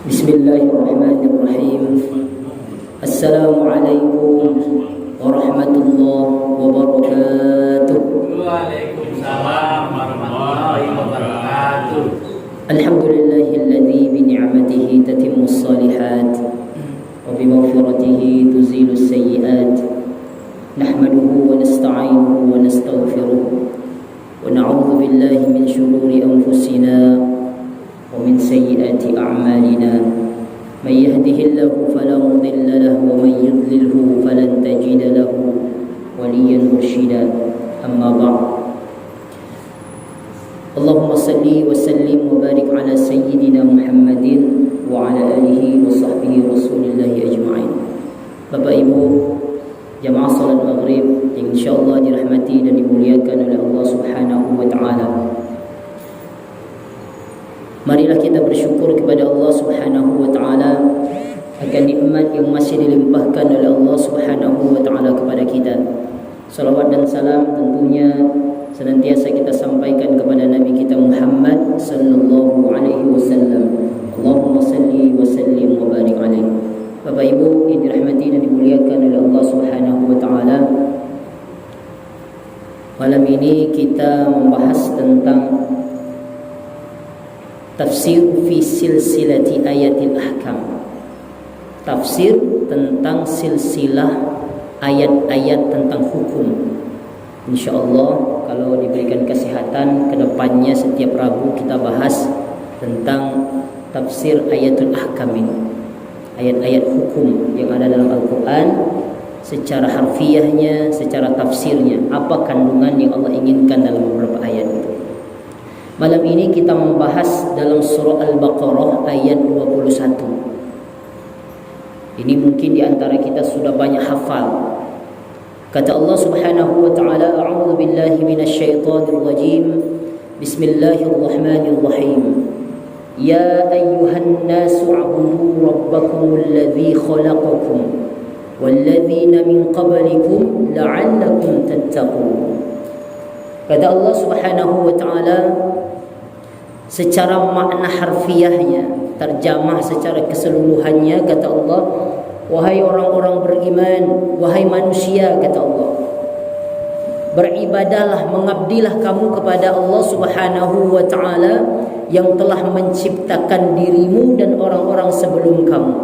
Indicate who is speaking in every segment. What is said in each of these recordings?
Speaker 1: Bismillahirrahmanirrahim. Assalamualaikum warahmatullahi wabarakatuh.
Speaker 2: Waalaikumsalam warahmatullahi wabarakatuh.
Speaker 1: Alhamdulillahilladzi bi ni'matihi tatimmus shalihat wa bi maghfiratihi tuzilus sayyi'at. Nahmaduhu wa nasta'inuhu wa nastaghfiruh wa na'udzu billahi min shururi anfusina ومن سيئات أعمالنا من يهده الله فلا مضل له ومن يضلله فلن تجد له وليا مرشدا أما بعد اللهم صل وسلم وبارك على سيدنا محمد وعلى آله وصحبه رسول الله أجمعين. Bapak Ibu jamaah salat maghrib yang insyaallah dirahmati dan dimuliakan oleh Allah Subhanahu wa taala. Marilah kita bersyukur kepada Allah Subhanahu wa taala akan nikmat yang masih dilimpahkan oleh Allah Subhanahu wa taala kepada kita. Salawat dan salam tentunya senantiasa kita sampaikan kepada Nabi kita Muhammad sallallahu alaihi wasallam. Allahumma salli wa sallim wa barik alaihi. Bapak Ibu yang dirahmati dan dimuliakan oleh Allah Subhanahu wa taala, malam ini kita membahas tentang tafsir fi silsilati ayatil ahkam. Tafsir tentang silsilah ayat-ayat tentang hukum. InsyaAllah kalau diberikan kesehatan, kedepannya setiap Rabu kita bahas tentang tafsir ayatul ahkam ini, ayat-ayat hukum yang ada dalam Al-Quran, secara harfiahnya, secara tafsirnya, apa kandungan yang Allah inginkan dalam beberapa ayat itu. Malam ini kita membahas dalam surah Al-Baqarah ayat 21. Ini mungkin di antara kita sudah banyak hafal. Kata Allah Subhanahu wa taala, a'udzu billahi minasyaitonir rajim. Bismillahirrahmanirrahim. Ya ayyuhan nasu 'budu rabbakumul ladzi khalaqakum walladzina min qablikum la'allakum tattaqun. Kata Allah Subhanahu wa taala secara makna harfiahnya, terjemah secara keseluruhannya, kata Allah, wahai orang-orang beriman, wahai manusia, kata Allah, beribadahlah, mengabdilah kamu kepada Allah Subhanahu wa taala yang telah menciptakan dirimu dan orang-orang sebelum kamu,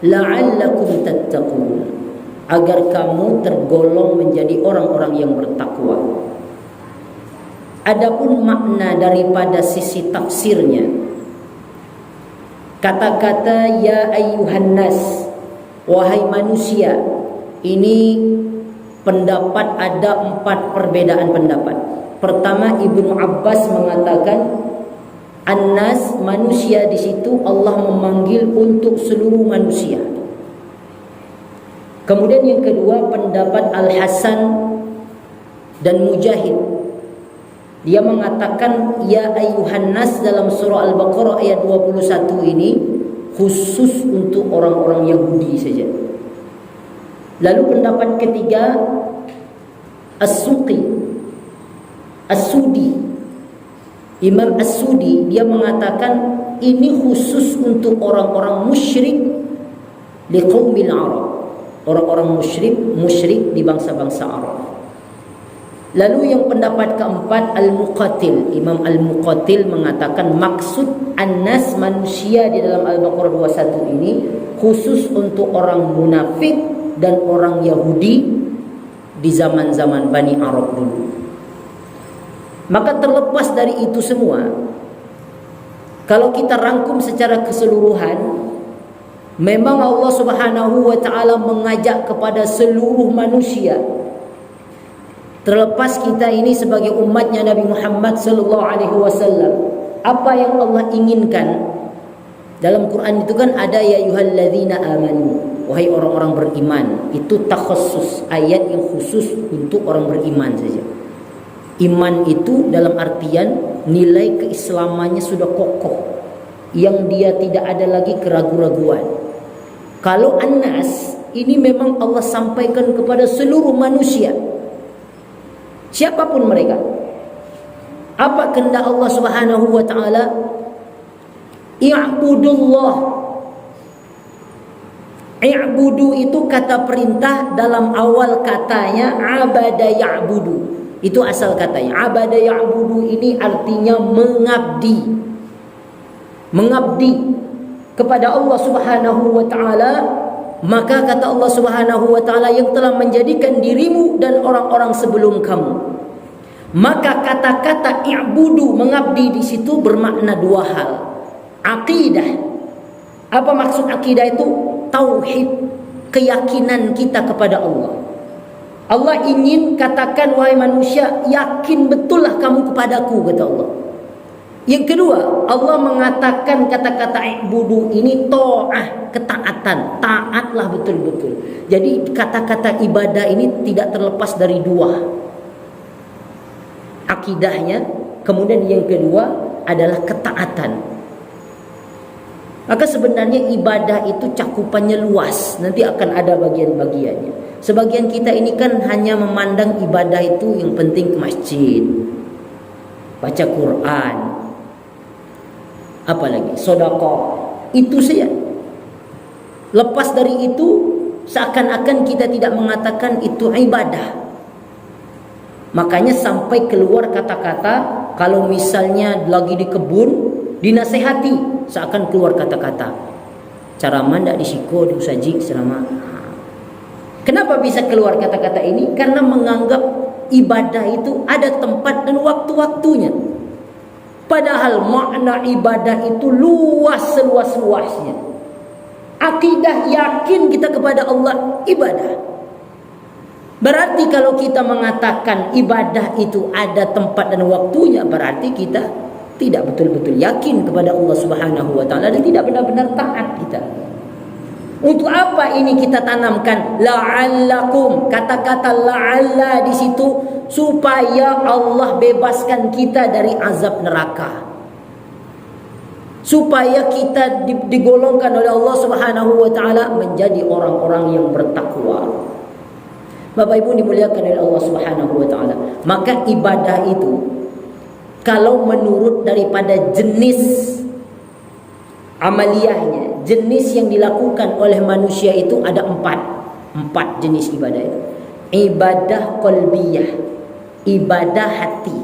Speaker 1: la'allakum tattaqun, agar kamu tergolong menjadi orang-orang yang bertakwa. Adapun makna daripada sisi tafsirnya, kata-kata ya ayyuhan nas, wahai manusia, ini pendapat, ada 4 perbedaan pendapat. Pertama, Ibnu Abbas mengatakan an-nas, manusia, di situ Allah memanggil untuk seluruh manusia. Kemudian yang kedua, pendapat Al-Hasan dan Mujahid, dia mengatakan ya ayyuhan nas dalam surah Al-Baqarah ayat 21 ini khusus untuk orang-orang Yahudi saja. Lalu pendapat ketiga As-Sudi, Imam As-Sudi, dia mengatakan ini khusus untuk orang-orang musyrik liqaumil Arab, orang-orang musyrik di bangsa-bangsa Arab. Lalu yang pendapat keempat Al-Muqatil, Imam Al-Muqatil mengatakan maksud an-nas, manusia, di dalam Al-Baqarah 21 ini khusus untuk orang munafik dan orang Yahudi di zaman-zaman Bani Arab dulu. Maka terlepas dari itu semua, kalau kita rangkum secara keseluruhan, memang Allah Subhanahu wa taala mengajak kepada seluruh manusia. Terlepas kita ini sebagai umatnya Nabi Muhammad sallallahu alaihi wasallam, apa yang Allah inginkan dalam Quran itu kan ada ya ayyuhalladzina amanu, wahai orang-orang beriman. Itu takhassus, ayat yang khusus untuk orang beriman saja. Iman itu dalam artian nilai keislamannya sudah kokoh, yang dia tidak ada lagi keraguan-raguan. Kalau an-nas ini memang Allah sampaikan kepada seluruh manusia, siapapun mereka. Apa kehendak Allah Subhanahu wa taala? I'budullah. I'budu itu kata perintah, dalam awal katanya abada ya'budu. Itu asal katanya. Abada ya'budu ini artinya mengabdi. Mengabdi kepada Allah Subhanahu wa taala. Maka kata Allah Subhanahu wa taala, yang telah menjadikan dirimu dan orang-orang sebelum kamu. Maka kata-kata i'budu, mengabdi di situ bermakna dua hal. Aqidah. Apa maksud akidah itu? Tauhid, keyakinan kita kepada Allah. Allah ingin katakan, wahai manusia, yakin betullah kamu kepadaku, kata Allah. Yang kedua, Allah mengatakan kata-kata i'budu ini ta'ah, ketaatan. Taatlah betul-betul. Jadi kata-kata ibadah ini tidak terlepas dari dua. Akidahnya, kemudian yang kedua adalah ketaatan. Maka sebenarnya ibadah itu cakupannya luas. Nanti akan ada bagian-bagiannya. Sebagian kita ini kan hanya memandang ibadah itu yang penting ke masjid, baca Quran, apalagi sedekah, itu saja. Lepas dari itu seakan-akan kita tidak mengatakan itu ibadah. Makanya sampai keluar kata-kata, kalau misalnya lagi di kebun dinasehati, seakan keluar kata-kata, cara mandak disiko diusaji selama. Kenapa bisa keluar kata-kata ini? Karena menganggap ibadah itu ada tempat dan waktu-waktunya. Padahal makna ibadah itu luas seluas-luasnya. Akidah, yakin kita kepada Allah, ibadah. Berarti kalau kita mengatakan ibadah itu ada tempat dan waktunya, berarti kita tidak betul-betul yakin kepada Allah Subhanahu wa taala dan tidak benar-benar taat kita. Untuk apa ini kita tanamkan la'allakum, kata-kata la'alla di situ supaya Allah bebaskan kita dari azab neraka. Supaya kita digolongkan oleh Allah Subhanahu wa taala menjadi orang-orang yang bertakwa. Bapak Ibu dimuliakan oleh Allah Subhanahu wa taala. Maka ibadah itu kalau menurut daripada jenis amaliyahnya, jenis yang dilakukan oleh manusia itu ada empat jenis ibadah itu. Ibadah qalbiyah, ibadah hati,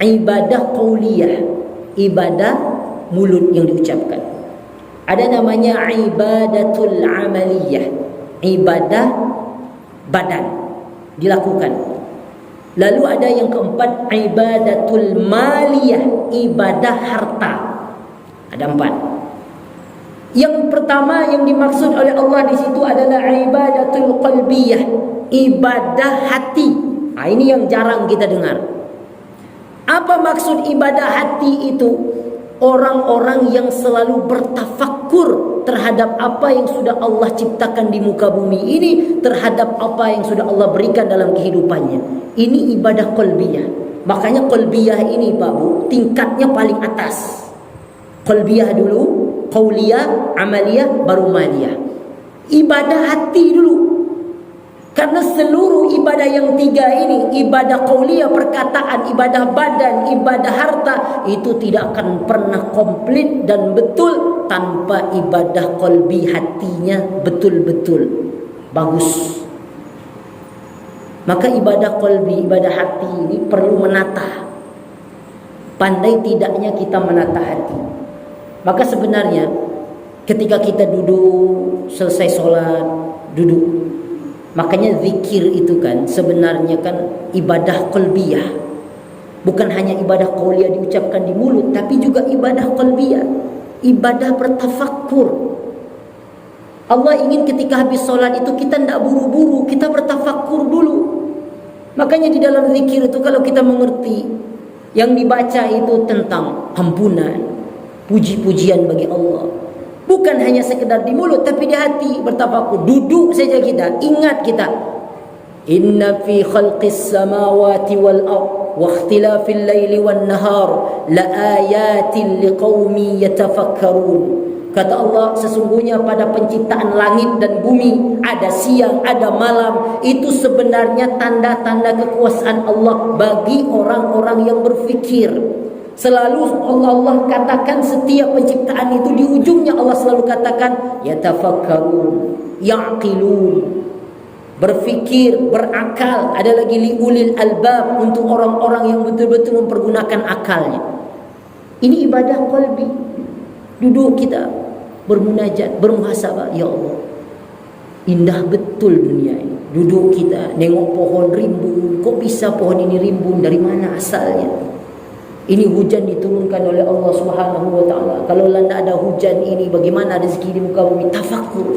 Speaker 1: ibadah qauliyah, ibadah mulut yang diucapkan. Ada namanya ibadatul amaliyah, ibadah badan dilakukan. Lalu ada yang keempat, ibadatul maliyah, ibadah harta. Ada empat. Yang pertama yang dimaksud oleh Allah di situ adalah ibadatul qalbiyah, ibadah hati. Nah, ini yang jarang kita dengar. Apa maksud ibadah hati itu? Orang-orang yang selalu bertafakkur terhadap apa yang sudah Allah ciptakan di muka bumi ini, terhadap apa yang sudah Allah berikan dalam kehidupannya. Ini ibadah qalbiyah. Makanya qalbiyah ini Pak Bu, tingkatnya paling atas. Qalbiyah dulu, qauliyah, amaliyah, baru maliyah. Ibadah hati dulu. Karena seluruh ibadah yang tiga ini, ibadah qauliyah perkataan, ibadah badan, ibadah harta, itu tidak akan pernah komplit dan betul tanpa ibadah qalbi, hatinya betul-betul bagus. Maka ibadah qalbi, ibadah hati ini perlu menata. Pandai tidaknya kita menata hati. Maka sebenarnya ketika kita duduk, selesai sholat, duduk. Makanya zikir itu kan sebenarnya kan ibadah qalbiyah. Bukan hanya ibadah qauliyah diucapkan di mulut, tapi juga ibadah qalbiyah, ibadah bertafakkur. Allah ingin ketika habis sholat itu kita tidak buru-buru, kita bertafakkur dulu. Makanya di dalam zikir itu kalau kita mengerti yang dibaca itu tentang ampunan, puji-pujian bagi Allah. Bukan hanya sekedar di mulut, tapi di hati bertafakkur. Duduk saja kita, ingat kita. Inna fi khalqis samawati wal ard wa ikhtilafil laili wan nahar la ayatin liqaumin yatafakkarun. Kata Allah, sesungguhnya pada penciptaan langit dan bumi, ada siang, ada malam, itu sebenarnya tanda-tanda kekuasaan Allah bagi orang-orang yang berfikir. Selalu Allah katakan setiap penciptaan itu di ujungnya Allah selalu katakan yatafakkarun, ya'qilun, berfikir, berakal. Ada lagi liulil albab, untuk orang-orang yang betul-betul mempergunakan akalnya. Ini ibadah qalbi. Duduk kita bermunajat, bermuhasabah, ya Allah, indah betul dunia ini. Duduk kita nengok pohon rimbun, kok bisa pohon ini rimbun, dari mana asalnya? Ini hujan diturunkan oleh Allah Subhanahu wa taala. Kalau tidak ada hujan ini, bagaimana rezeki di muka bumi? Tafakkur.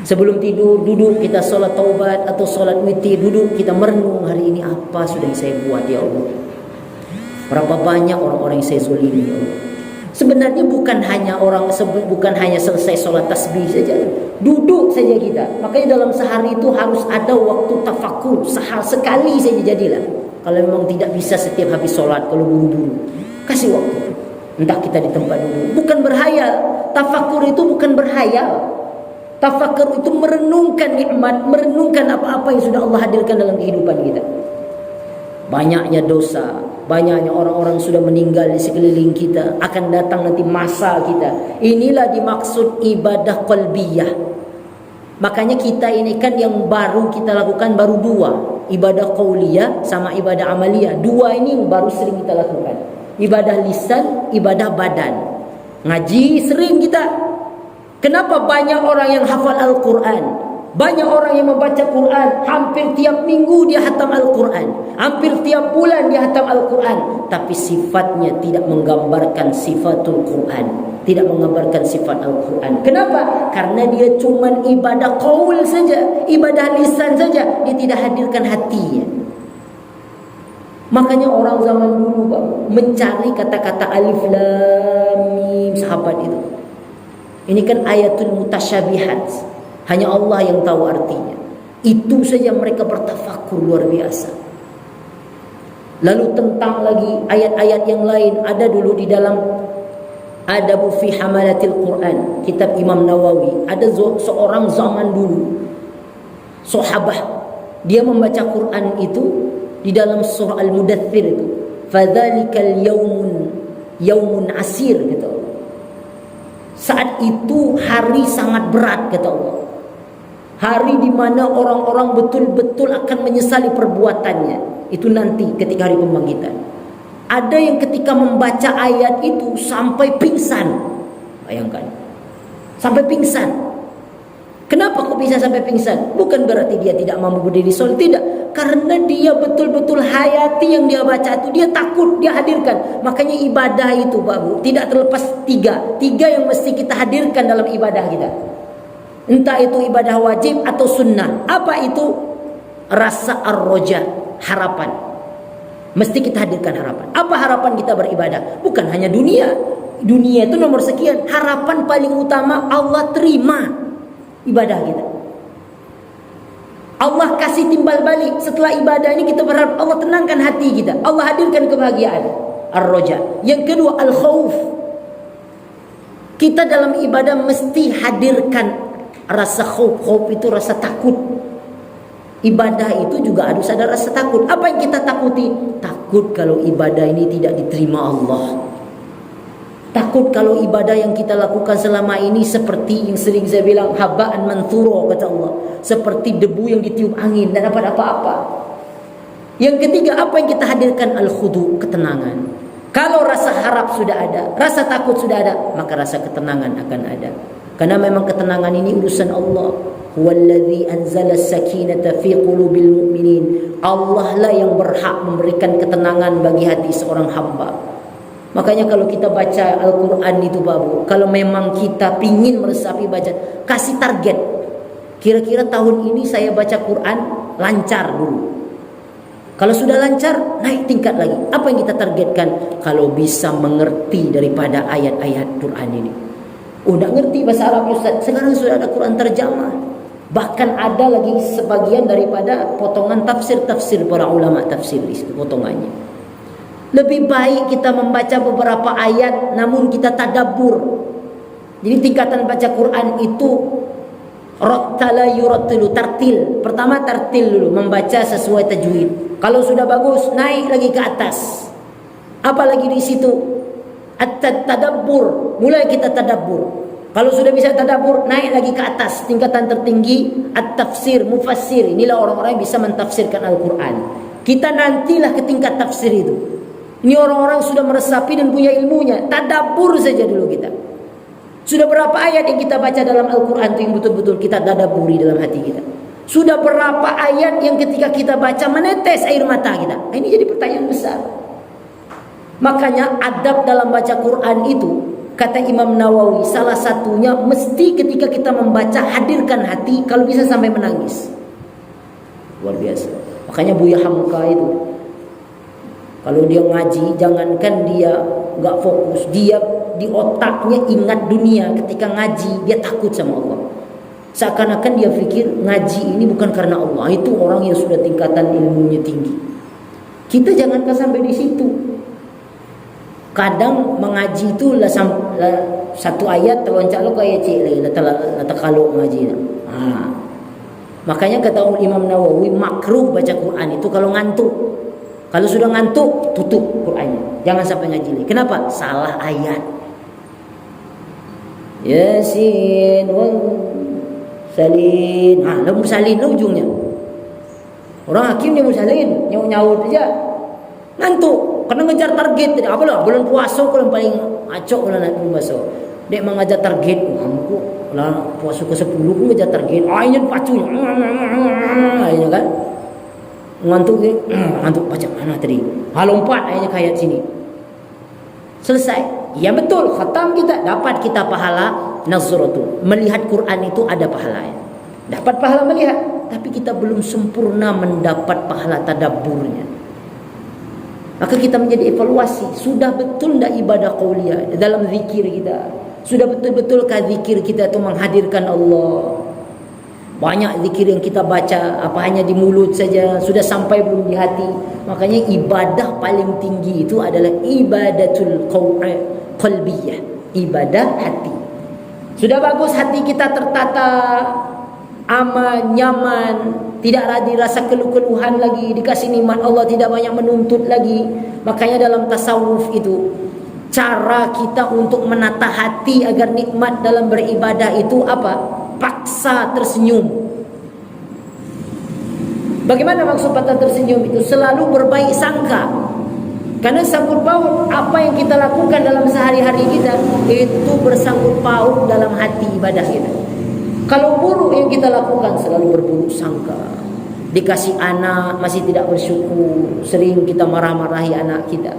Speaker 1: Sebelum tidur, duduk kita solat taubat atau solat witir, duduk kita merenung, hari ini apa sudah saya buat, ya Allah? Berapa banyak orang-orang yang saya zalimi, ya Allah? Sebenarnya bukan hanya selesai solat tasbih saja. Duduk saja kita. Makanya dalam sehari itu harus ada waktu tafakkur. Sekali saja jadilah. Kalau memang tidak bisa setiap habis solat, kalau buru-buru, kasih waktu. Entah kita di tempat dulu. Bukan berhayal. Tafakkur itu bukan berhayal. Tafakkur itu merenungkan nikmat, merenungkan apa-apa yang sudah Allah hadirkan dalam kehidupan kita. Banyaknya dosa, banyaknya orang-orang sudah meninggal di sekeliling kita, akan datang nanti masa kita. Inilah dimaksud ibadah qalbiyah. Makanya kita ini kan yang baru kita lakukan baru dua, ibadah qauliyah sama ibadah amaliyah. Dua ini baru sering kita lakukan. Ibadah lisan, ibadah badan. Ngaji sering kita. Kenapa banyak orang yang hafal Al-Quran? Banyak orang yang membaca Quran. Hampir tiap minggu dia hatam Al-Quran. Hampir tiap bulan dia hatam Al-Quran. Tapi sifatnya tidak menggambarkan sifatul Quran. Tidak menggambarkan sifat Al-Quran. Kenapa? Karena dia cuma ibadah qaul saja, ibadah lisan saja. Dia tidak hadirkan hatinya. Makanya orang zaman dulu Bang, mencari kata-kata alif lam mim, sahabat itu. Ini kan ayatul mutasyabihat. Hanya Allah yang tahu artinya. Itu saja mereka bertafakur luar biasa. Lalu tentang lagi ayat-ayat yang lain. Ada dulu di dalam Adabu fi Hamalatil Quran, kitab Imam Nawawi. Ada seorang zaman dulu, sahabah, dia membaca Quran itu di dalam surah Al-Mudaththir itu. Fadzalikal yaumun asir, kata Allah. Saat itu hari sangat berat, kata Allah. Hari di mana orang-orang betul-betul akan menyesali perbuatannya. Itu nanti ketika hari pembangkitan. Ada yang ketika membaca ayat itu sampai pingsan. Bayangkan. Sampai pingsan. Kenapa kok bisa sampai pingsan? Bukan berarti dia tidak mampu berdiri solat, tidak. Karena dia betul-betul hayati yang dia baca itu. Dia takut, dia hadirkan. Makanya ibadah itu Bapak, tidak terlepas tiga yang mesti kita hadirkan dalam ibadah kita. Entah itu ibadah wajib atau sunnah. Apa itu? Rasa ar-roja, harapan. Mesti kita hadirkan harapan. Apa harapan kita beribadah? Bukan hanya dunia. Dunia itu nomor sekian. Harapan paling utama Allah terima ibadah kita. Allah kasih timbal balik. Setelah ibadah ini kita berharap Allah tenangkan hati kita. Allah hadirkan kebahagiaan. Ar-roja. Yang kedua, al-khawf. Kita dalam ibadah mesti hadirkan rasa khawf. Khawf itu rasa takut. Ibadah itu juga harus ada rasa takut. Apa yang kita takuti? Takut kalau ibadah ini tidak diterima Allah. Takut kalau ibadah yang kita lakukan selama ini seperti yang sering saya bilang, haba'an manthura, kata Allah. Seperti debu yang ditiup angin, dan dapat apa-apa. Yang ketiga, apa yang kita hadirkan? Al-khudu, ketenangan. Kalau rasa harap sudah ada, rasa takut sudah ada, maka rasa ketenangan akan ada. Karena memang ketenangan ini urusan Allah. Huwallazi anzala as-sakinata fi qulubil mu'minin. Allah lah yang berhak memberikan ketenangan bagi hati seorang hamba. Makanya kalau kita baca Al-Quran itu Babu, kalau memang kita pingin meresapi baca, kasih target. Kira-kira tahun ini saya baca Quran lancar dulu. Kalau sudah lancar, naik tingkat lagi. Apa yang kita targetkan? Kalau bisa mengerti daripada ayat-ayat Quran ini. Oh, tak ngerti bahasa Arab Ustaz. Sekarang sudah ada Quran terjemah. Bahkan ada lagi sebagian daripada potongan tafsir-tafsir para ulama tafsir di situ potongannya. Lebih baik kita membaca beberapa ayat namun kita tadabbur. Jadi tingkatan baca Quran itu rattala yurattilu, tartil. Pertama tartil dulu, membaca sesuai tajwid. Kalau sudah bagus, naik lagi ke atas. Apalagi di situ at-tadabbur, mulai kita tadabbur. Kalau sudah bisa tadabbur, naik lagi ke atas, tingkatan tertinggi at-tafsir, mufassir. Inilah orang-orang yang bisa mentafsirkan Al-Quran. Kita nantilah ke tingkat tafsir itu. Ini orang-orang sudah meresapi dan punya ilmunya. Tadabbur saja dulu kita. Sudah berapa ayat yang kita baca dalam Al-Quran itu yang betul-betul kita tadabburi dalam hati kita. Sudah berapa ayat yang ketika kita baca menetes air mata kita. Ini jadi pertanyaan besar. Makanya adab dalam baca Quran itu, kata Imam Nawawi, salah satunya mesti ketika kita membaca hadirkan hati, kalau bisa sampai menangis. Luar biasa. Makanya Buya Hamka itu, kalau dia ngaji, jangankan dia gak fokus, dia di otaknya ingat dunia. Ketika ngaji dia takut sama Allah. Seakan-akan dia pikir ngaji ini bukan karena Allah. Itu orang yang sudah tingkatan ilmunya tinggi. Kita jangankan sampai di situ. Kadang mengaji itu lah satu ayat terloncat lo kayak cik lah kalau ngaji. Makanya kata Imam Nawawi, makruh baca Quran itu kalau ngantuk. Kalau sudah ngantuk, tutup Qurannya. Jangan sampai ngaji lagi. Kenapa? Salah ayat. Yasin wal salin. Lah mursalin lah ujungnya. Orang hakim dia mursalin, nyaut-nyaut aja. Ngantuk, karena ngejar target. Apalah bulan puasa kalau paling acok kalau nak puasa. Dia mengajar target, mampu lah puasa ke-10 pun ngejar target. Ini pacunya. Ini kan. Ngantuk dia, ngantuk baca mana tadi? Lompat akhirnya ke ayat sini. Selesai. Ya betul, khatam kita dapat kita pahala nazratu. Melihat Quran itu ada pahalanya. Dapat pahala melihat, tapi kita belum sempurna mendapat pahala tadabburnya. Maka kita menjadi evaluasi, sudah betul tidak ibadah qauliyah dalam zikir kita? Sudah betul-betulkah zikir kita itu menghadirkan Allah? Banyak zikir yang kita baca apa hanya di mulut saja, sudah sampai belum di hati. Makanya ibadah paling tinggi itu adalah ibadatul qalbiyah, ibadah hati. Sudah bagus hati kita tertata, aman, nyaman, tidak ada rasa keluh-keluhan lagi, dikasih nikmat Allah, tidak banyak menuntut lagi. Makanya dalam tasawuf itu, cara kita untuk menata hati agar nikmat dalam beribadah itu apa? Paksa tersenyum. Bagaimana maksud paksa tersenyum itu? Selalu berbaik sangka. Karena sangkut paut apa yang kita lakukan dalam sehari-hari kita itu bersangkut paut dalam hati ibadah kita. Kalau buruk yang kita lakukan, selalu berburuk sangka. Dikasih anak masih tidak bersyukur, sering kita marah-marahi anak kita.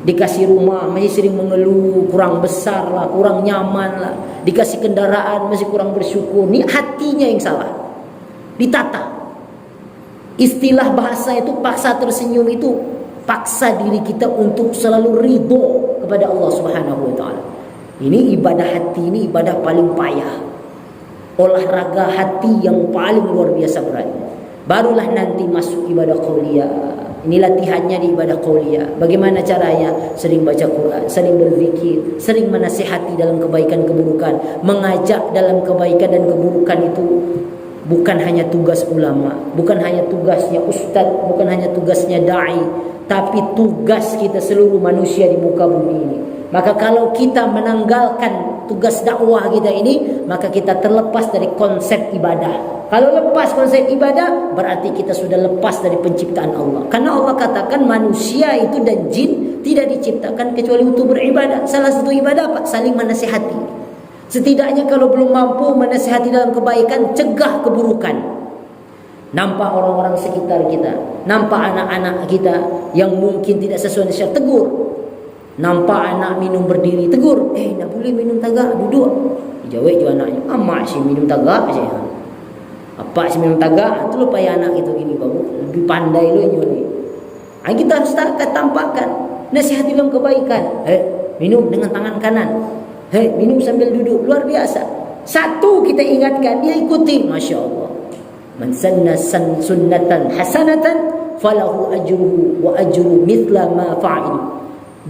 Speaker 1: Dikasih rumah masih sering mengeluh, kurang besar lah, kurang nyaman lah. Dikasih kendaraan masih kurang bersyukur. Ini hatinya yang salah. Ditata. Istilah bahasa itu paksa tersenyum itu paksa diri kita untuk selalu ridho kepada Allah Subhanahu wa taala. Ini ibadah hati, ini ibadah paling payah. Olahraga hati yang paling luar biasa berat. Barulah nanti masuk ibadah qauliyah. Ini latihannya di ibadah qauliyah. Bagaimana caranya? Sering baca Quran, sering berzikir, sering menasihati dalam kebaikan keburukan, mengajak dalam kebaikan dan keburukan itu bukan hanya tugas ulama, bukan hanya tugasnya ustaz, bukan hanya tugasnya dai, tapi tugas kita seluruh manusia di muka bumi ini. Maka kalau kita menanggalkan tugas dakwah kita ini, maka kita terlepas dari konsep ibadah. Kalau lepas konsep ibadah, berarti kita sudah lepas dari penciptaan Allah. Karena Allah katakan manusia itu dan jin tidak diciptakan kecuali untuk beribadah. Salah satu ibadah apa? Saling menasihati. Setidaknya kalau belum mampu menasihati dalam kebaikan, cegah keburukan. Nampak orang-orang sekitar kita, nampak anak-anak kita yang mungkin tidak sesuai nasihat, tegur. Nampak anak minum berdiri, tegur. Tak boleh minum tagak, duduk. Jawab je anaknya, amak sih minum tagak je. Apa sih minum tagak? Itu lupa ya anak itu gini, babu. Lebih pandai lo ni. Kita harus tampakkan nasihat dalam kebaikan. Minum dengan tangan kanan. Minum sambil duduk. Luar biasa. Satu kita ingatkan, dia ikuti. Masya Allah. Man sanna sunnatan hasanatan falahu ajruhu wa ajru mithla ma fa'il.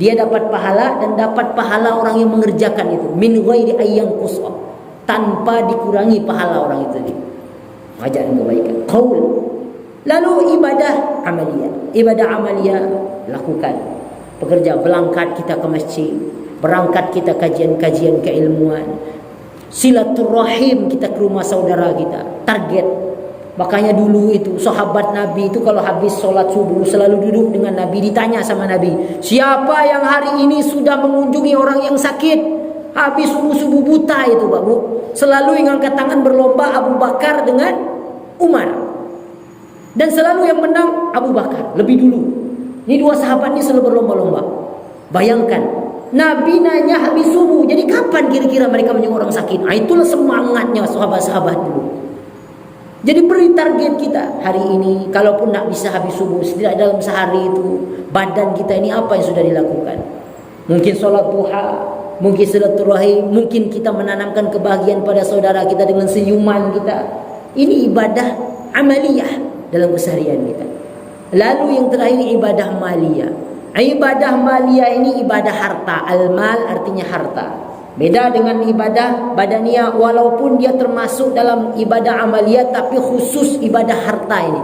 Speaker 1: Dia dapat pahala dan dapat pahala orang yang mengerjakan itu. Min ghairi ayyang qusah. Tanpa dikurangi pahala orang itu. Ajak kebaikan. Qaul. Lalu ibadah amaliyah. Ibadah amaliyah lakukan. Pekerja, berangkat kita ke masjid, berangkat kita kajian-kajian keilmuan, silaturahim kita ke rumah saudara kita, target. Makanya dulu itu sahabat Nabi itu kalau habis sholat subuh selalu duduk dengan Nabi, ditanya sama Nabi, siapa yang hari ini sudah mengunjungi orang yang sakit? Habis subuh-subuh buta itu Pak Bu, selalu yang angkat tangan berlomba Abu Bakar dengan Umar, dan selalu yang menang Abu Bakar lebih dulu. Ini dua sahabat ini selalu berlomba-lomba. Bayangkan, Nabi nanya habis subuh, jadi kapan kira-kira mereka menjenguk orang sakit? Itulah semangatnya sahabat-sahabat dulu. Jadi beri target kita hari ini, kalaupun tak bisa habis subuh, setidaknya dalam sehari itu badan kita ini apa yang sudah dilakukan? Mungkin sholat duha, mungkin silaturahim, mungkin kita menanamkan kebahagiaan pada saudara kita dengan senyuman kita. Ini ibadah amaliyah dalam keseharian kita. Lalu yang terakhir ibadah maliyah. Ibadah maliyah ini ibadah harta. Al-mal artinya harta. Beda dengan ibadah badaniyah, walaupun dia termasuk dalam ibadah amaliyah, tapi khusus ibadah harta ini.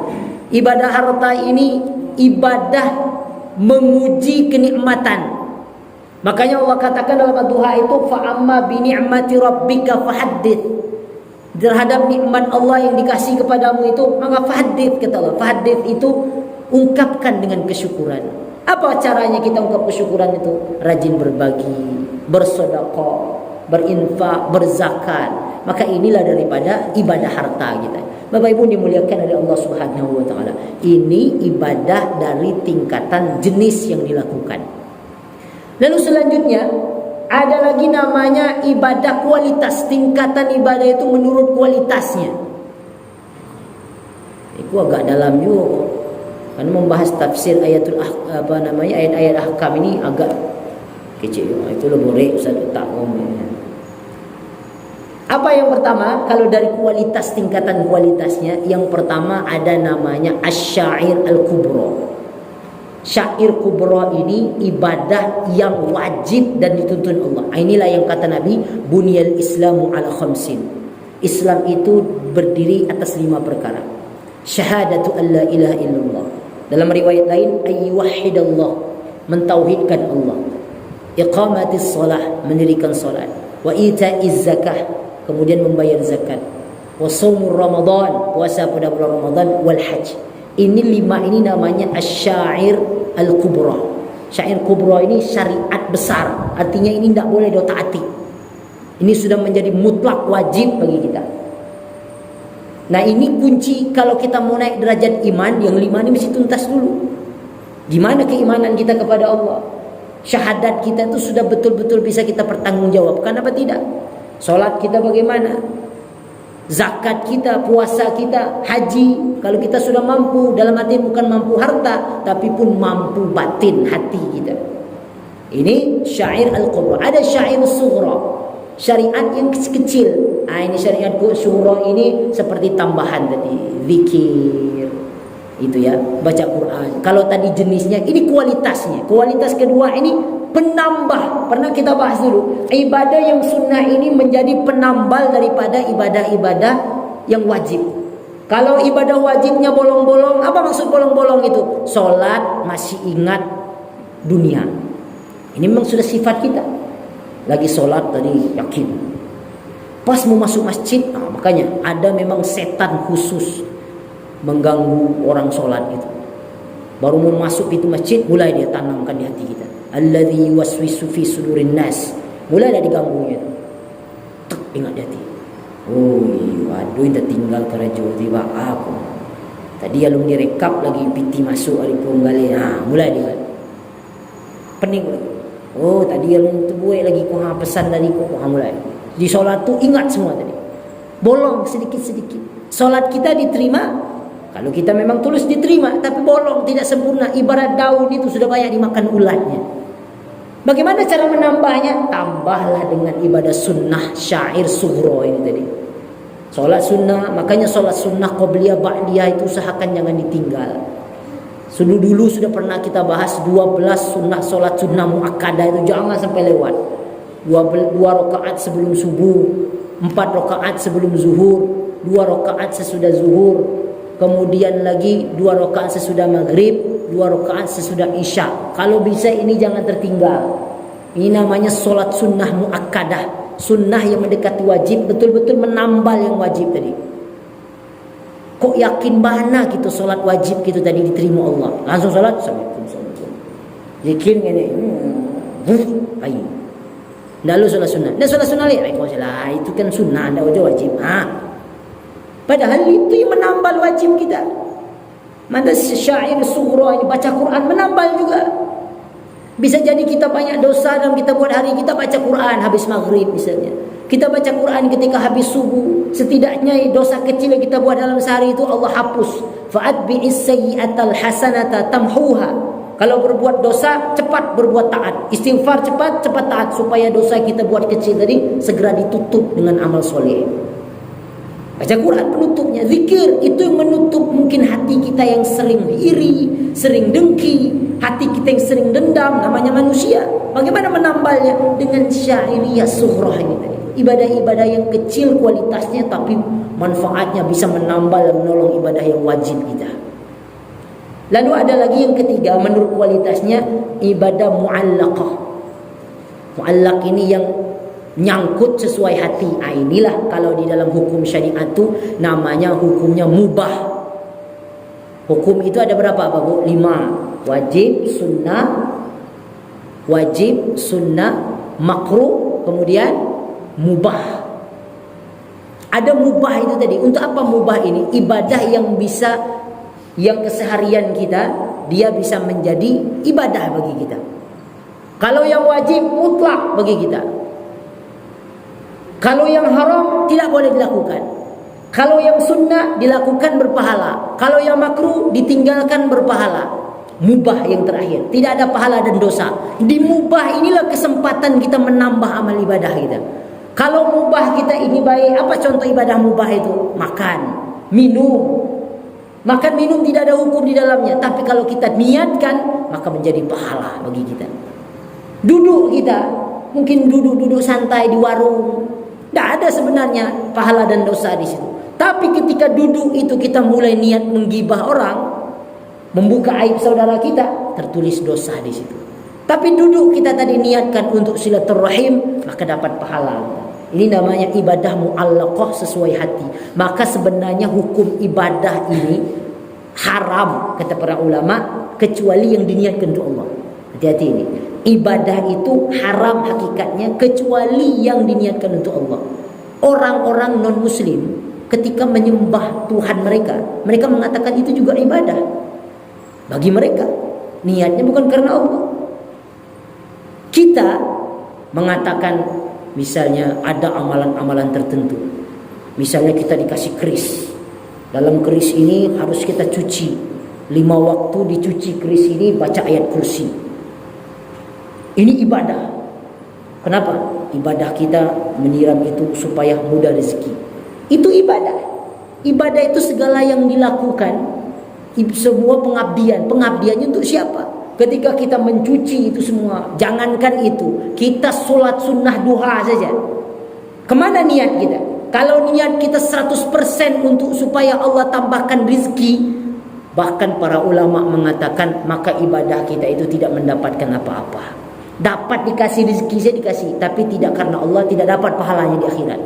Speaker 1: Ibadah harta ini ibadah menguji kenikmatan. Makanya Allah katakan dalam doa itu, fa'amma bi ni'mati rabbika fahaddits. Terhadap nikmat Allah yang dikasih kepadamu itu, maka fahaddits, kata Allah. Fahaddits itu ungkapkan dengan kesyukuran. Apa caranya kita ungkap kesyukuran itu? Rajin berbagi, bersedekah, berinfak, berzakat. Maka inilah daripada ibadah harta kita. Bapak Ibu dimuliakan oleh Allah Subhanahu wa taala. Ini ibadah dari tingkatan jenis yang dilakukan. Lalu selanjutnya ada lagi namanya ibadah kualitas. Tingkatan ibadah itu menurut kualitasnya. Itu agak dalam juga. Karena membahas tafsir ayat-ayat ahkam ini agak kecil. Itu lebih Ustaz tak ngomongnya. Apa yang pertama? Kalau dari kualitas, tingkatan kualitasnya, yang pertama ada namanya asy-syair al-kubra. Syair kubra ini ibadah yang wajib dan dituntun Allah. Inilah yang kata Nabi, bunyal islamu ala khamsin. Islam itu berdiri atas 5 perkara. Syahadatu an la ilaha illallah. Dalam riwayat lain, ayyuhidallah, mentauhidkan Allah. Iqamatis salah, mendirikan salat. Wa ita'iz zakah, kemudian membayar zakat. Wa shaumur ramadan, puasa pada bulan Ramadan. Wal hajj. Ini 5 ini namanya asy-syair al-kubra. Syair kubra ini syariat besar. Artinya ini tidak boleh ditaati. Ini sudah menjadi mutlak wajib bagi kita. Nah ini kunci kalau kita mau naik derajat iman. Yang 5 ini mesti tuntas dulu. Gimana keimanan kita kepada Allah? Syahadat kita itu sudah betul-betul bisa kita pertanggungjawabkan apa tidak? Solat kita bagaimana? Zakat kita, puasa kita, haji. Kalau kita sudah mampu, dalam arti bukan mampu harta, tapi pun mampu batin hati kita. Ini syair al-kubra. Ada syair sughra, syariat yang kecil. Ini syariat sughra ini seperti tambahan tadi, zikir, itu ya, baca Quran. Kalau tadi jenisnya, ini kualitasnya. Kualitas kedua ini penambah. Pernah kita bahas dulu, ibadah yang sunnah ini menjadi penambal daripada ibadah-ibadah yang wajib. Kalau ibadah wajibnya bolong-bolong, apa maksud bolong-bolong itu? Solat masih ingat dunia. Ini memang sudah sifat kita. Lagi solat tadi yakin. Pas mau masuk masjid, makanya ada memang setan khusus mengganggu orang solat itu. Baru mau masuk pintu masjid, mulai dia tanamkan di hati kita. Alladzi yuwaswisu fi sudurin nas. Mulai dah diganggunya. Tek, ingat di hati. Oh, waduh, kita tinggal kerja tiba aku. Tadi alung direkap lagi piti masuk hari punggali. Mulai dia. Pening lagi. Oh, tadi alung tu buat lagi ku pesan dari ku. Mulai. Di solat tu ingat semua tadi. Bolong sedikit-sedikit. Solat kita diterima kalau kita memang tulus, diterima, tapi bolong, tidak sempurna. Ibarat daun itu sudah banyak dimakan ulatnya. Bagaimana cara menambahnya? Tambahlah dengan ibadah sunnah, syair sughra ini tadi. Solat sunnah, makanya solat sunnah qobliyah ba'diyah itu usahakan jangan ditinggal. Dulu sudah pernah kita bahas 12 sunnah solat sunnah muakkadah itu jangan sampai lewat. 2 rakaat sebelum subuh, 4 rakaat sebelum zuhur, 2 rakaat sesudah zuhur. kemudian lagi 2 rakaat sesudah maghrib, 2 rakaat sesudah isya. Kalau bisa ini jangan tertinggal. Ini namanya solat sunnah muakkadah, sunnah yang mendekati wajib, betul-betul menambal yang wajib tadi. Kok yakin mana gitu solat wajib gitu tadi diterima Allah? Langsung solat, assalamualaikum. Zikir ini, ayo. Lalu solat sunnah. Nah solat sunnah itu kan sunnah, anda wajib. Padahal itu yang menambal wajib kita. Maka syair sughra ini baca Quran menambal juga. Bisa jadi kita banyak dosa dalam kita buat hari, kita baca Quran habis maghrib misalnya. Kita baca Quran ketika habis subuh. Setidaknya dosa kecil yang kita buat dalam sehari itu Allah hapus. Fa'atbi'is sayyi'atal hasanata tamhuha. Kalau berbuat dosa, cepat berbuat taat. Istighfar cepat taat. Supaya dosa kita buat kecil tadi segera ditutup dengan amal soleh. Baca Quran penutupnya. Zikir itu yang menutup mungkin hati kita yang sering iri, sering dengki, hati kita yang sering dendam, namanya manusia. Bagaimana menambalnya? Dengan syairiyah sughra ini tadi. Ibadah-ibadah yang kecil kualitasnya tapi manfaatnya bisa menambal dan menolong ibadah yang wajib kita. Lalu ada lagi yang ketiga menurut kualitasnya ibadah mu'allaqah. Mu'allaq ini yang nyangkut sesuai hati. Inilah kalau di dalam hukum syariat itu namanya hukumnya mubah. Hukum itu ada berapa Bu? 5. Wajib, sunnah, makruh, kemudian mubah. Ada mubah itu tadi. Untuk apa mubah ini? Ibadah yang bisa, yang keseharian kita dia bisa menjadi ibadah bagi kita. Kalau yang wajib mutlak bagi kita. Kalau yang haram tidak boleh dilakukan. Kalau yang sunnah dilakukan berpahala. Kalau yang makruh ditinggalkan berpahala. Mubah yang terakhir, tidak ada pahala dan dosa. Di mubah inilah kesempatan kita menambah amal ibadah kita. Kalau mubah kita ini baik, apa contoh ibadah mubah itu? Makan, minum. Makan minum tidak ada hukum di dalamnya, tapi kalau kita niatkan maka menjadi pahala bagi kita. Duduk kita, mungkin duduk santai di warung. Tidak ada sebenarnya pahala dan dosa di situ. Tapi ketika duduk itu kita mulai niat menggibah orang, membuka aib saudara kita, tertulis dosa di situ. Tapi duduk kita tadi niatkan untuk silaturahim, maka dapat pahala. Ini namanya ibadah mu'allaqah sesuai hati. Maka sebenarnya hukum ibadah ini haram kata para ulama kecuali yang diniatkan untuk Allah. Hati-hati ini. Ibadah itu haram hakikatnya kecuali yang diniatkan untuk Allah. Orang-orang non-muslim ketika menyembah Tuhan mereka mengatakan itu juga ibadah bagi mereka. Niatnya bukan karena Allah. Kita mengatakan misalnya ada amalan-amalan tertentu. Misalnya kita dikasih keris. Dalam keris ini harus kita cuci. 5 waktu dicuci keris ini, baca ayat kursi. Ini ibadah. Kenapa? Ibadah kita menyiram itu supaya mudah rezeki. Itu ibadah. Ibadah itu segala yang dilakukan, semua pengabdian. Pengabdiannya untuk siapa? Ketika kita mencuci itu semua, jangankan itu, kita sholat sunnah duha saja. Kemana niat kita? Kalau niat kita 100% untuk supaya Allah tambahkan rizki, bahkan para ulama mengatakan maka ibadah kita itu tidak mendapatkan apa-apa. Dapat dikasih rezeki saya dikasih, tapi tidak karena Allah, tidak dapat pahalanya di akhirat.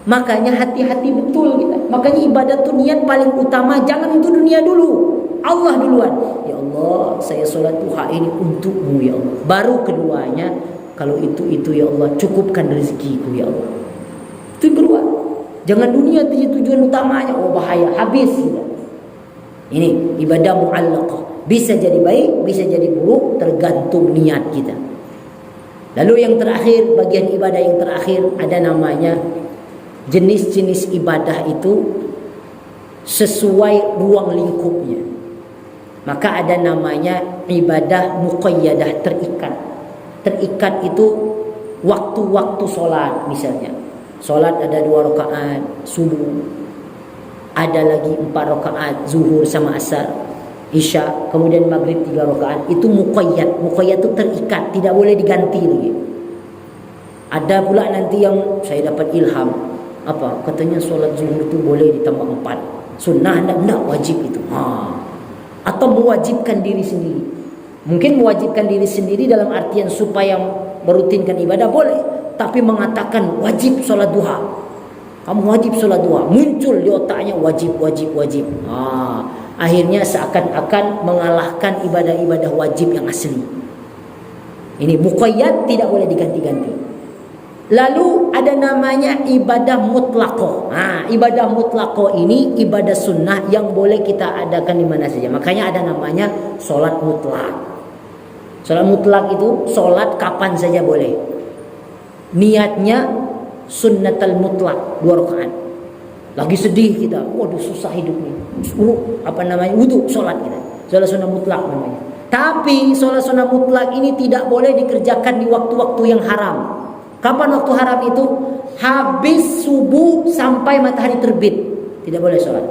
Speaker 1: Makanya hati-hati betul kita. Makanya ibadah itu niat paling utama, jangan untuk dunia dulu. Allah duluan. Ya Allah, saya sholat duha ini untukmu ya Allah. Baru keduanya, kalau itu ya Allah, cukupkan rezekiku ya Allah. Itu yang kedua. Jangan dunia itu tujuan utamanya. Oh bahaya, habis kita. Ini ibadah mu'allaqah. Bisa jadi baik, bisa jadi buruk, tergantung niat kita. Lalu yang terakhir, bagian ibadah yang terakhir ada namanya jenis-jenis ibadah itu sesuai ruang lingkupnya. Maka ada namanya ibadah muqayyadah, terikat. Terikat itu waktu-waktu sholat misalnya. Sholat ada 2 rakaat subuh, ada lagi 4 rakaat zuhur sama asar, isya, kemudian maghrib 3 rakaat. Itu muqayyad. Muqayyad itu terikat, tidak boleh diganti lagi. Ada pula nanti yang saya dapat ilham, apa katanya sholat zuhur itu boleh ditambah 4 Sunnah enggak wajib itu. Atau mewajibkan diri sendiri. Mungkin mewajibkan diri sendiri dalam artian supaya merutinkan ibadah boleh, tapi mengatakan wajib sholat duha. Kamu wajib sholat duha, muncul di otaknya wajib. Akhirnya seakan-akan mengalahkan ibadah-ibadah wajib yang asli. Ini muqayyad, tidak boleh diganti-ganti. Lalu ada namanya ibadah mutlaqah. Ibadah mutlaqah ini ibadah sunnah yang boleh kita adakan di mana saja. Makanya ada namanya sholat mutlak. Sholat mutlak itu sholat kapan saja boleh. Niatnya sunnatul mutlak 2 rakaat. Lagi sedih kita, waduh susah hidup nih. Wudu sholat kita. Sholat sunnah mutlak namanya. Tapi sholat sunnah mutlak ini tidak boleh dikerjakan di waktu-waktu yang haram. Kapan waktu haram itu? Habis subuh sampai matahari terbit. Tidak boleh sholat.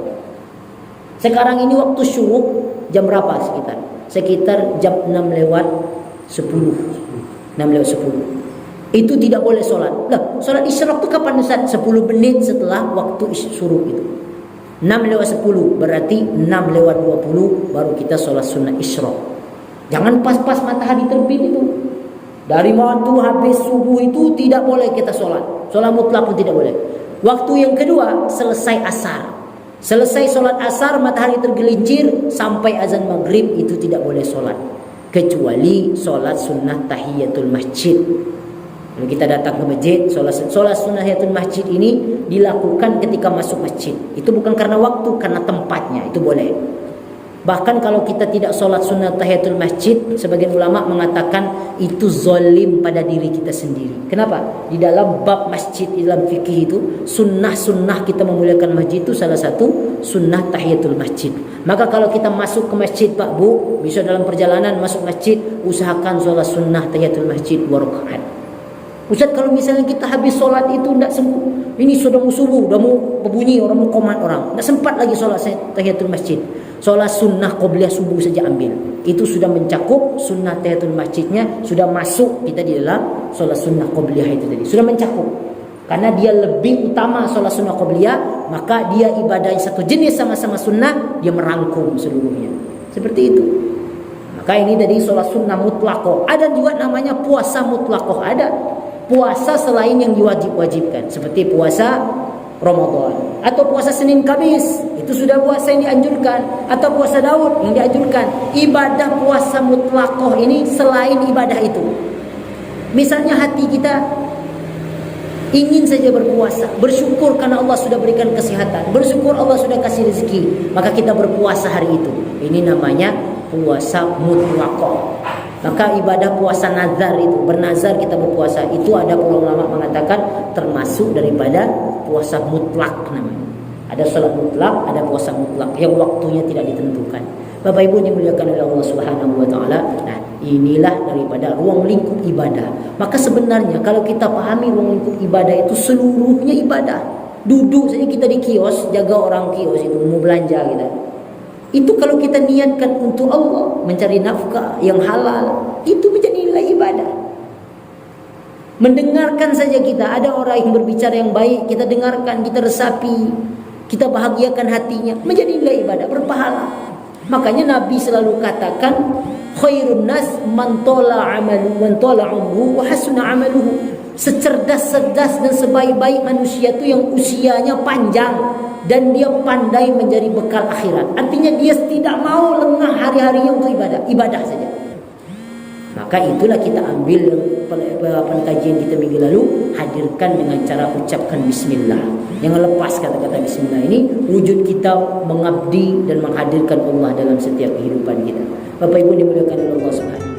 Speaker 1: Sekarang ini waktu syuruk jam berapa sekitar? Sekitar jam 6 lewat 10. 6 lewat 10. Itu tidak boleh sholat. Sholat isyraq itu kapan Ustaz? 10 menit setelah waktu syuruk itu. 6 lewat 10 berarti 6 lewat 20 baru kita sholat sunnah isyraq. Jangan pas-pas matahari terbit itu. Dari waktu habis subuh itu tidak boleh kita sholat. Sholat mutlak pun tidak boleh. Waktu yang kedua selesai asar. Selesai sholat asar matahari tergelincir sampai azan maghrib itu tidak boleh sholat. Kecuali sholat sunnah tahiyatul masjid. Kalau kita datang ke masjid, sholat sunnah tahiyatul masjid ini dilakukan ketika masuk masjid. Itu bukan karena waktu, karena tempatnya. Itu boleh. Bahkan kalau kita tidak sholat sunnah tahiyatul masjid, sebagian ulama mengatakan itu zalim pada diri kita sendiri. Kenapa? Di dalam bab masjid, di dalam fikih itu sunnah kita memuliakan masjid itu salah satu sunnah tahiyatul masjid. Maka kalau kita masuk ke masjid Pak Bu, bisa dalam perjalanan masuk masjid, usahakan sholat sunnah tahiyatul masjid 2 rakaat. Ustaz, kalau misalnya kita habis sholat itu tidak sembuh, ini sudah mau subuh, sudah mau berbunyi, orang mau komat orang, tidak sempat lagi sholat tahiyatul masjid. Sholat sunnah qobliyah subuh saja ambil. Itu sudah mencakup sunnah tahiyatul masjidnya, sudah masuk kita di dalam sholat sunnah qobliyah itu tadi. Sudah mencakup. Karena dia lebih utama sholat sunnah qobliyah, maka dia ibadah satu jenis sama-sama sunnah, dia merangkum seluruhnya. Seperti itu. Maka ini dari sholat sunnah mutlaqah. Ada juga namanya puasa mutlaqah. Ada puasa selain yang diwajib-wajibkan, seperti puasa Ramadan atau puasa Senin Kamis, itu sudah puasa yang dianjurkan, atau puasa Daud yang dianjurkan. Ibadah puasa mutlaqah ini selain ibadah itu. Misalnya hati kita ingin saja berpuasa, bersyukur karena Allah sudah berikan kesehatan, bersyukur Allah sudah kasih rezeki, maka kita berpuasa hari itu. Ini namanya puasa mutlaqah. Maka ibadah puasa nazar itu, bernazar kita berpuasa, itu ada ulama mengatakan termasuk daripada puasa mutlak namanya. Ada salat mutlak, ada puasa mutlak yang waktunya tidak ditentukan. Bapak Ibu dimuliakan oleh Allah Subhanahu wa taala. Nah, inilah daripada ruang lingkup ibadah. Maka sebenarnya kalau kita pahami ruang lingkup ibadah itu seluruhnya ibadah. Duduk saja kita di kios, jaga orang kios itu mau belanja kita. Itu kalau kita niatkan untuk Allah, mencari nafkah yang halal, itu menjadi nilai ibadah. Mendengarkan saja kita, ada orang yang berbicara yang baik, kita dengarkan, kita resapi, kita bahagiakan hatinya, menjadi nilai ibadah, berpahala. Makanya Nabi selalu katakan, khairun nas man tala amaluhu wa tala umruhu wa hasuna amaluhu. Secerdas-cerdas dan sebaik-baik manusia itu yang usianya panjang dan dia pandai menjadi bekal akhirat. Artinya dia tidak mau lengah hari-harinya untuk ibadah saja. Maka itulah kita ambil kajian kita minggu lalu, hadirkan dengan cara ucapkan bismillah. Jangan lepas kata-kata bismillah ini, wujud kita mengabdi dan menghadirkan Allah dalam setiap kehidupan kita. Bapak Ibu dimuliakan oleh Allah Subhanahu.